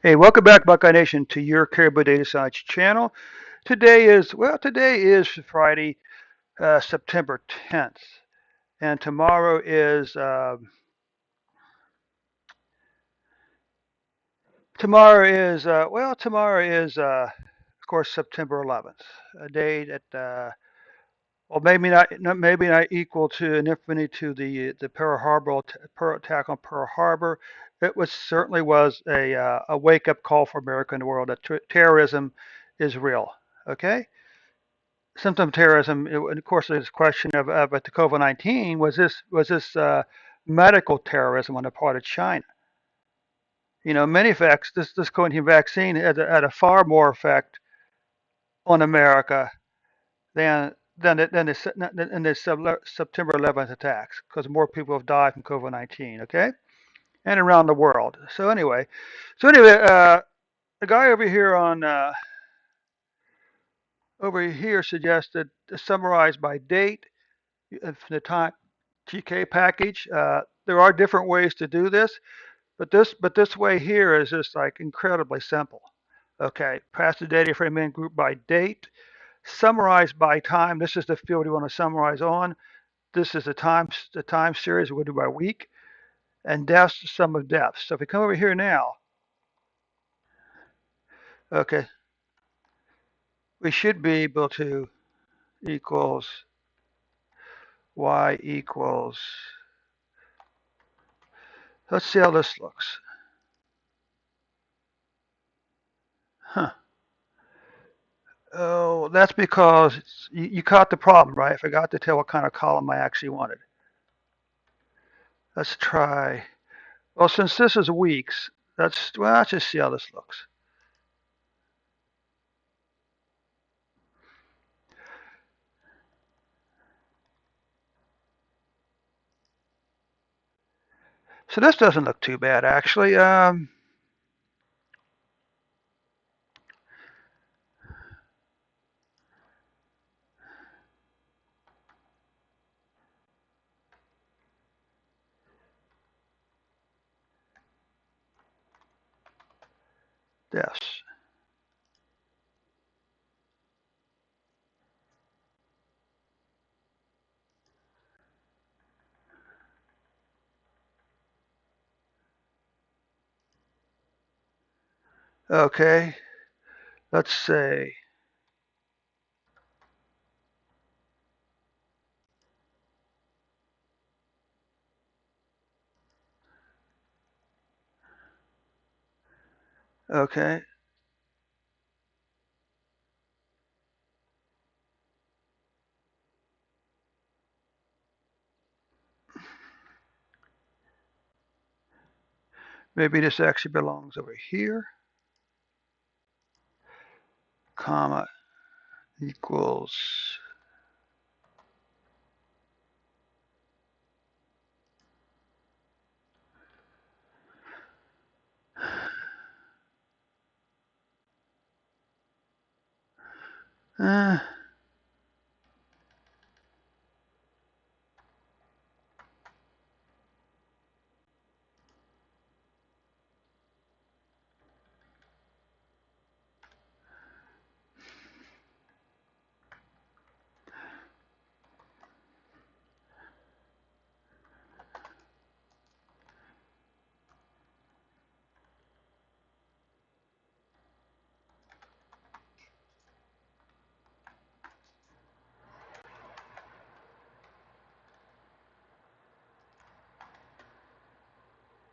Hey, welcome back, Buckeye Nation, to your Caribou Data Science channel. Today is Friday, September 10th, and tomorrow is of course September 11th, a day that well maybe not equal to an infamy to the Pearl attack on Pearl Harbor. It was certainly was a wake up call for America and the world that terrorism is real. Okay. Symptom terrorism, and of course, there's a question of the COVID-19. Was this medical terrorism on the part of China? Many effects. This COVID-19 vaccine had a far more effect on America than the September 11th attacks, because more people have died from COVID-19. Okay, and around the world. So anyway, the guy over here suggested to summarize by date from the time TK package. There are different ways to do this, but this way here is just like incredibly simple. Okay, pass the data frame in group by date, summarize by time. This is the field you want to summarize on. This is the time series we're going to do by week, and deaths the sum of deaths. So if we come over here now, okay, we should be able to equals y equals. Let's see how this looks. Huh. Oh, that's because you caught the problem, right? I forgot to tell what kind of column I actually wanted. Let's try. Well, since this is weeks, let's just see how this looks. So this doesn't look too bad, actually. Yes. Okay. Let's say. Okay. Maybe this actually belongs over here. Comma equals. Uh,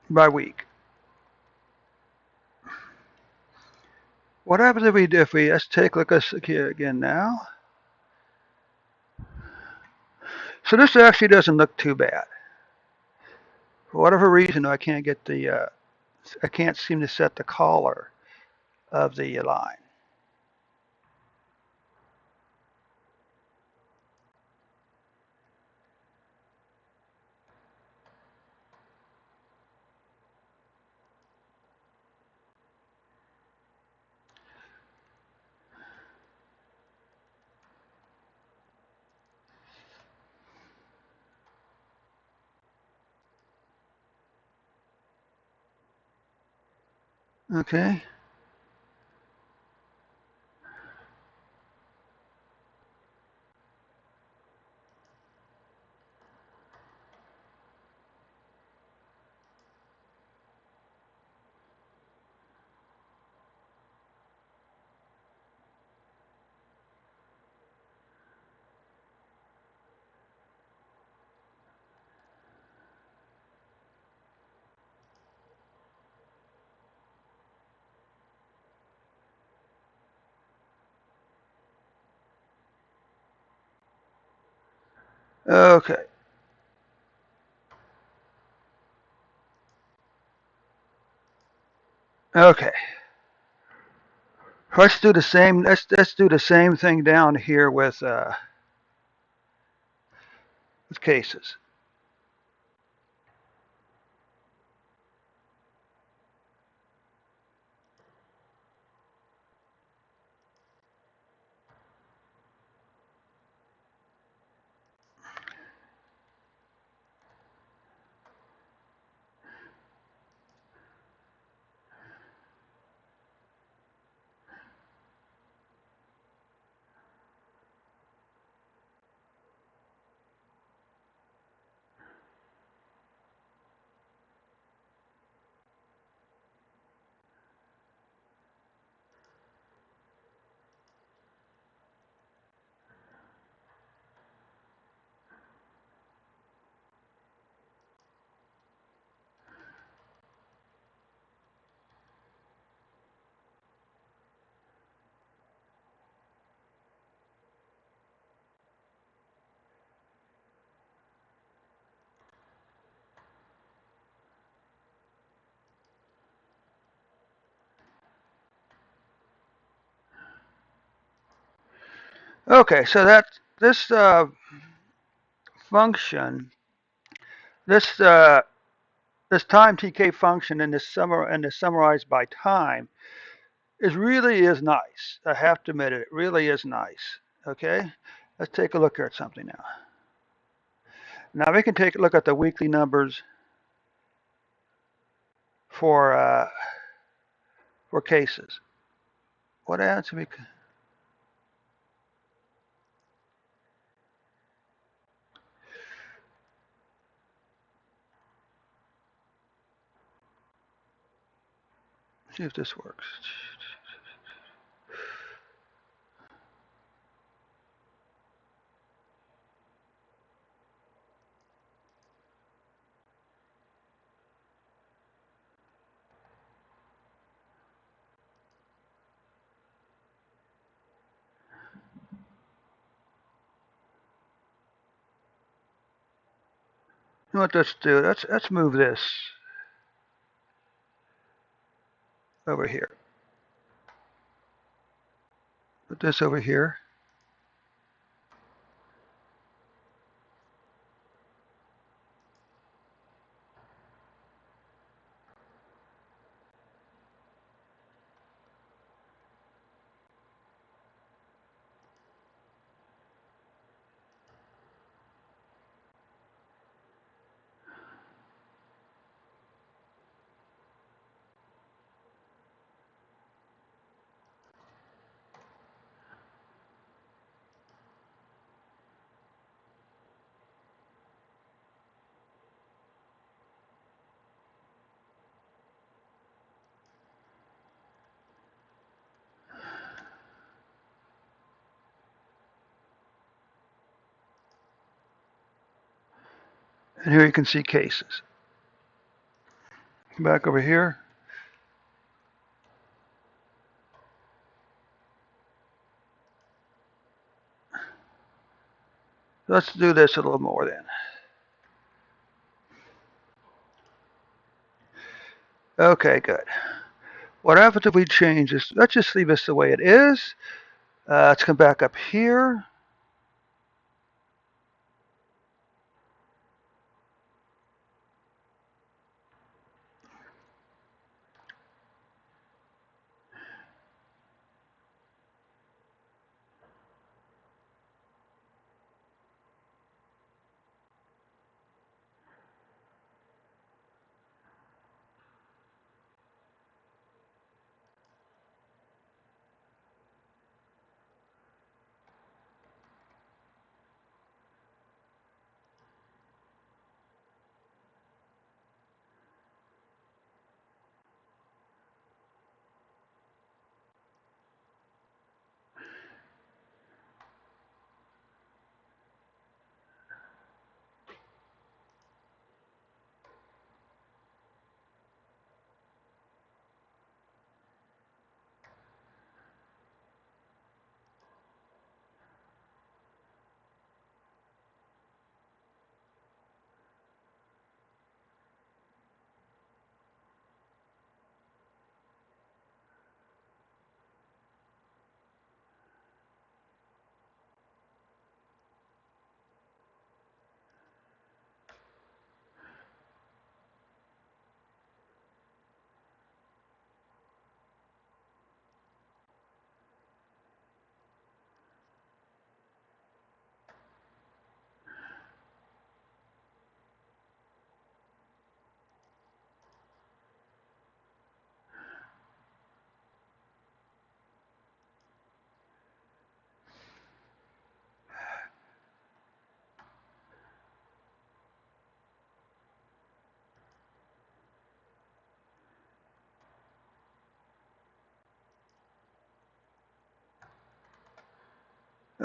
by week. What happens if we let's take a look at here again now. So this actually doesn't look too bad. For whatever reason, I can't seem to set the color of the line. Okay. Okay. Okay. Let's do the same. Let's do the same thing down here with cases. Okay. So that this function, this this time TK function and this summarized by time is nice. I have to admit it. It really is nice. Okay. Let's take a look here at something now. Now we can take a look at the weekly numbers for uh, for cases. What else we can see if this works. You know what? Let's do. Let's move this over here. Put this over here. And here you can see cases. Come back over here. Let's do this a little more then. Okay, good. What happens if we change this? Let's just leave this the way it is. Let's come back up here.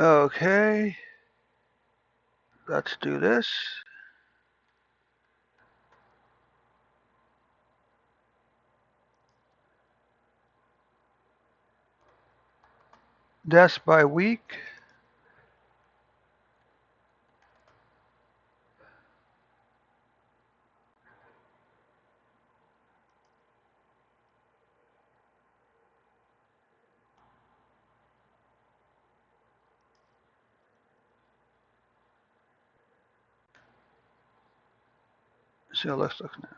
Okay, let's do this. Deaths by week. So let's look now.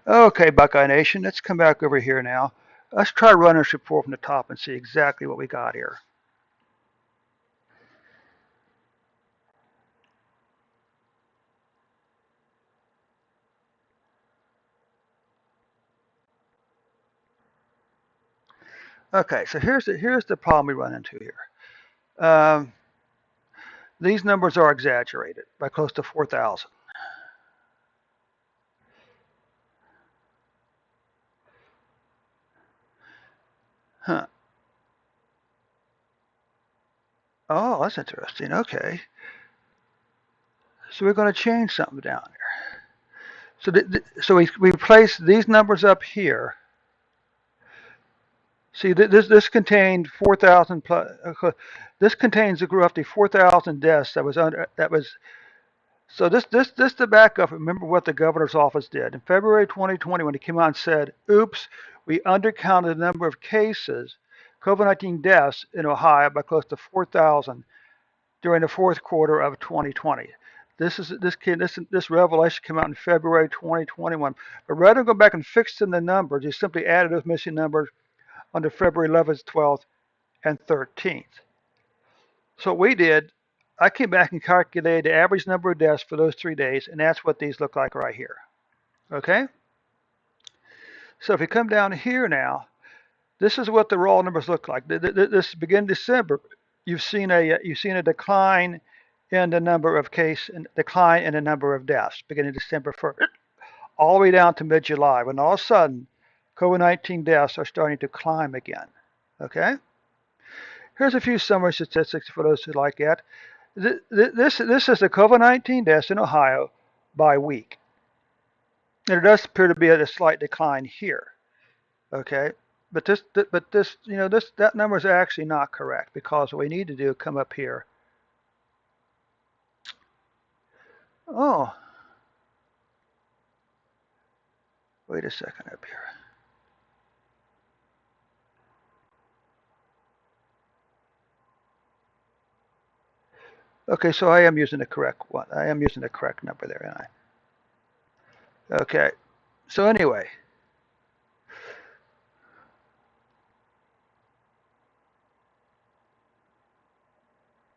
Okay, Buckeye Nation, let's come back over here now. Let's try running this report from the top and see exactly what we got here. Okay, so here's the problem we run into here. These numbers are exaggerated by close to 4,000. Huh. Oh, that's interesting. Okay. So we're going to change something down here. So we place these numbers up here. See, this contained 4,000 plus. This contains roughly 4,000 deaths that was. So this to back up. Remember what the governor's office did in February 2020 when he came out and said, "Oops, we undercounted the number of cases, COVID-19 deaths in Ohio by close to 4,000 during the fourth quarter of 2020." This revelation came out in February 2021. But rather than go back and fix in the numbers, he simply added those missing numbers under February 11th, 12th, and 13th. So what we did, I came back and calculated the average number of deaths for those 3 days, and that's what these look like right here. Okay? So if we come down here now, this is what the raw numbers look like. This begin December, you've seen a decline in the number of cases, and decline in the number of deaths beginning December 1st, all the way down to mid-July, when all of a sudden COVID-19 deaths are starting to climb again. Okay? Here's a few summary statistics for those who like that. This is the COVID-19 deaths in Ohio by week. And there does appear to be a slight decline here. Okay, but that number is actually not correct, because what we need to do is come up here. Oh, wait a second up here. Okay, so I am using the correct one. I am using the correct number there, aren't I? Okay, so anyway.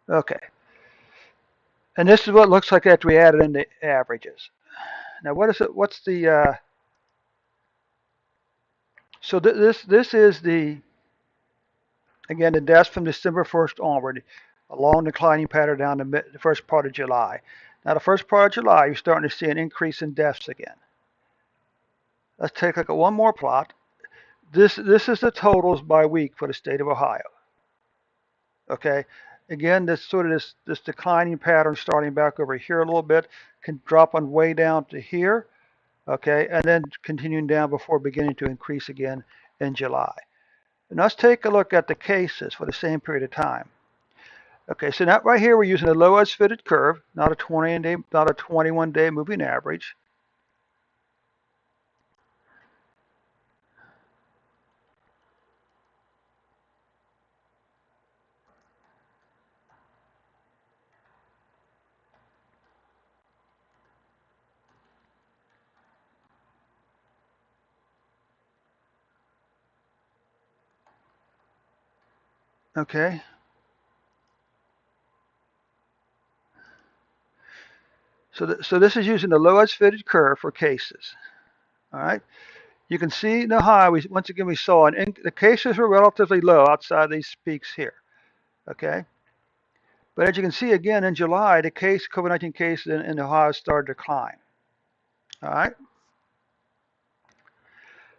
Okay, and this is what it looks like after we added in the averages. Now, what is it? What's the? So this is the, again, the deaths from December 1st onward, a long declining pattern down the first part of July. Now, the first part of July, you're starting to see an increase in deaths again. Let's take a look at one more plot. This is the totals by week for the state of Ohio. Okay, again, this declining pattern starting back over here a little bit, can drop on way down to here. Okay, and then continuing down before beginning to increase again in July. And let's take a look at the cases for the same period of time. Okay, so now right here we're using a low edge fitted curve, not a 21-day moving average. Okay. So this is using the low edge fitted curve for cases. All right. You can see in Ohio, once again we saw the cases were relatively low outside these peaks here. Okay. But as you can see again in July, the COVID-19 cases in Ohio started to climb. All right.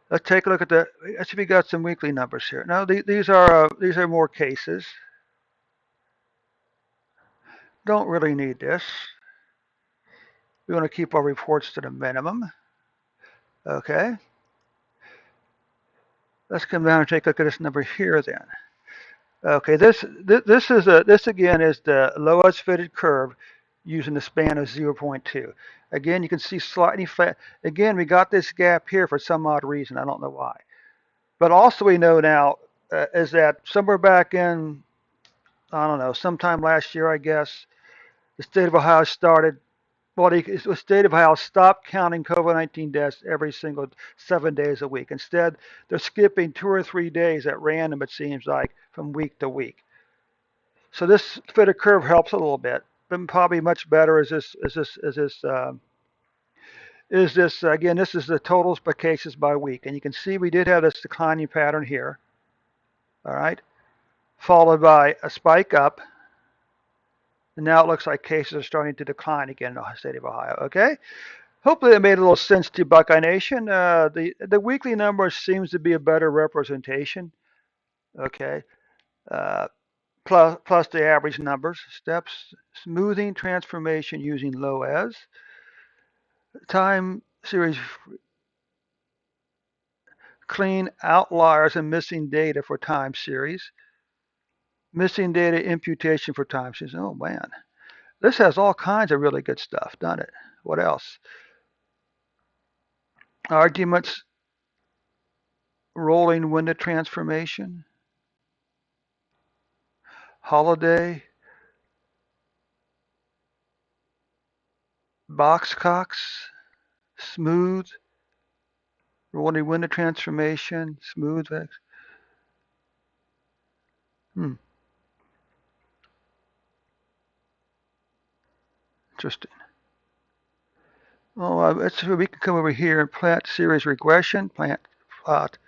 Let's take a look at let's see if we got some weekly numbers here. Now these are more cases. Don't really need this. We want to keep our reports to the minimum. Okay. Let's come down and take a look at this number here then. Okay, this again is the lowest fitted curve using the span of 0.2. Again, you can see slightly flat. Again, we got this gap here for some odd reason. I don't know why. But also we know now is that somewhere back in, I don't know, sometime last year, I guess, the state of Ohio started, well, the state of Ohio stopped counting COVID-19 deaths every single 7 days a week. Instead, they're skipping 2 or 3 days at random, it seems like, from week to week. So this fitted curve helps a little bit, but probably much better is this again. This is the totals by cases by week, and you can see we did have this declining pattern here. All right, followed by a spike up, and now it looks like cases are starting to decline again in the state of Ohio. Okay, hopefully that made a little sense to you, Buckeye Nation. The weekly number seems to be a better representation. Okay. Uh, plus the average numbers, steps, smoothing transformation using low as, time series clean outliers and missing data for time series, missing data imputation for time series. Oh man, this has all kinds of really good stuff, doesn't it? What else? Arguments, rolling window transformation, holiday, boxcocks, smooth, rolling window transformation, smooth. Interesting. Oh, we can come over here and plant series regression, plant plot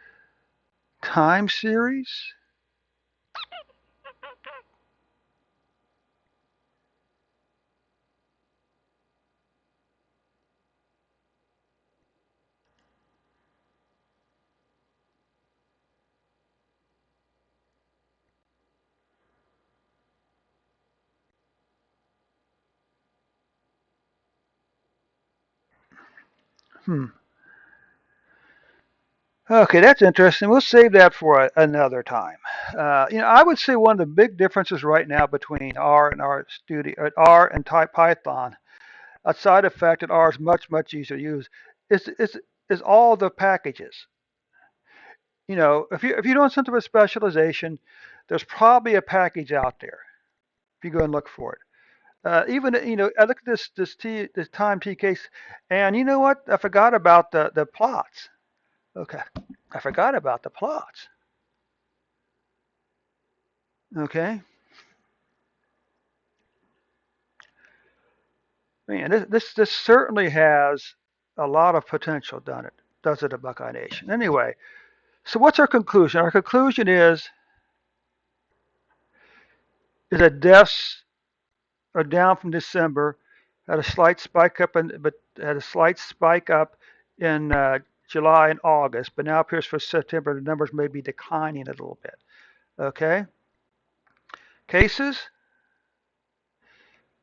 time series. Okay, that's interesting. We'll save that for another time. I would say one of the big differences right now between R and R and Type Python, outside the fact that R is much easier to use, is is is all the packages. If you're doing something with specialization, there's probably a package out there. If you go and look for it. Even I look at this time T case, and you know what? I forgot about the plots. Okay, I forgot about the plots. Okay, man, this certainly has a lot of potential, does it, at Buckeye Nation? Anyway, so what's our conclusion? Our conclusion is that deaths are down from December, had a slight spike up, but had a slight spike up in July and August, but now appears for September the numbers may be declining a little bit. Okay, cases.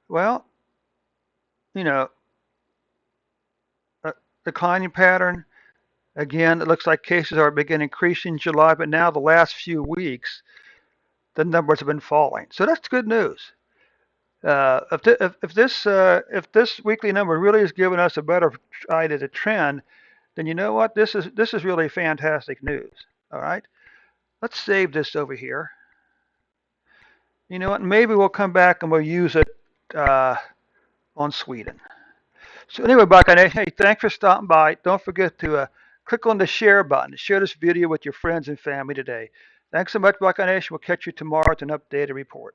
Well, you know, a declining pattern. Again, it looks like cases are beginning increasing in July, but now the last few weeks, the numbers have been falling. So that's good news. If this weekly number really is giving us a better idea of the trend, then you know what? This is really fantastic news. All right, let's save this over here. You know what? Maybe we'll come back and we'll use it on Sweden. So anyway, Buckeye, hey, thanks for stopping by. Don't forget to click on the share button to share this video with your friends and family today. Thanks so much, Buckeye Nation. We'll catch you tomorrow with an updated report.